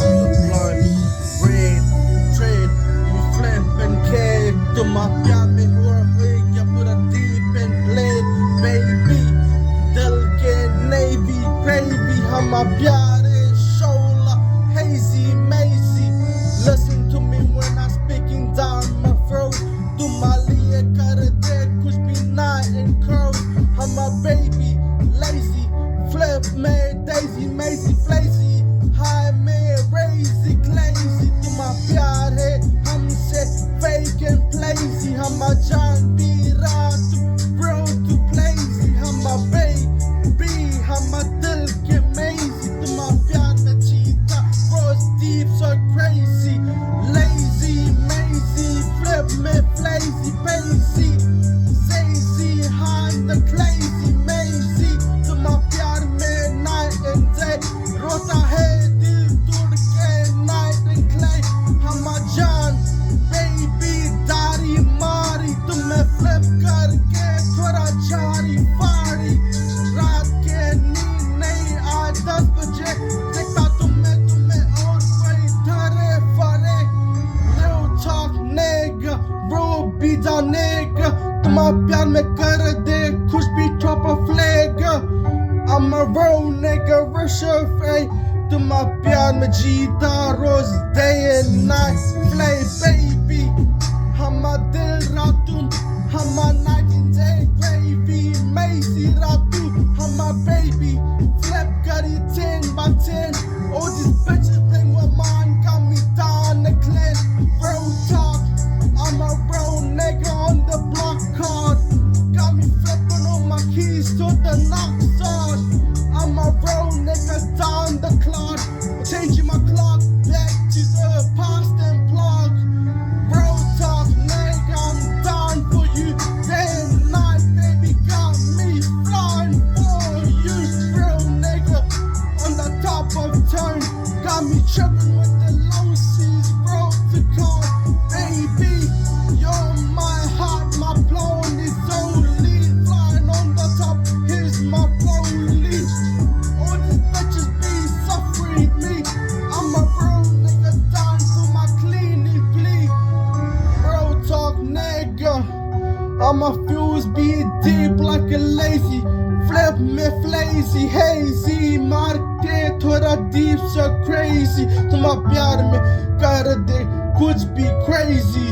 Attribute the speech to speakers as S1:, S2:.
S1: on the blunt, red, trade, you flip and care. तुम प्यार में हुए क्या पूरा deep and played, baby. दिल के navy, gravy, हम प्यारे shoulder, hazy, mazy. Listen to me when I'm speaking down my throat. तुम लिए कर दे कुछ भी ना encroach. I'm a baby, lazy, flip में daisy, mazy, flazy. High में crazy, lazy. तुम प्यार है हमसे fake and plazy. हम जान भी रात bro to plazy. हम baby, हम दिल के mazy. तुम प्यार में जीता rose deep so crazy. Lazy, mazy, flip में flazy, pazy. Zazy, high the crazy, mazy. तुम प्यार में night and day. रोता है दिल तोड़ के night and clay. हम जान baby दारी मारी. तुम्हें flip करके थोड़ा जारी फाड़ी. रात के नींद नहीं आए 10 बजे. देखता तुम्हें और कोई धरे फरे. Real talk nigga, bro be down nigga. तुम प्यार में कर दे कुछ भी drop a flag. I'm a real nigga, Russia Faye. तुम प्यार में जीता रोज day and night. Play baby, हम दिल रातूं, हम night and day gravy, mazy रातूं, हम baby, flip करी 10 by 10. All these bitches playing with mine, got me down the clan. Real talk, I'm a real nigga on the block card. Got me flipping on my keys to the knocks on. I'm a real nigga down the clock. Changing my clock back to the past and plug. Real talk nigga, I'm down for you. Day and night, baby, got me flying for you. Real nigga on the top of turn. Got me tripping with the low seas, bro, to come. Baby, you're my heart, my blown is only. Flying on the top, here's my rollie. All these bitches be suffering me. I'm a real nigga down for my cleaning plea. Real talk nigga, I'ma fuse be deep like a lazy. Flip me flazy, hazy. मार के थोड़ा deep so crazy. तुम प्यार में कर दे कुछ भी crazy.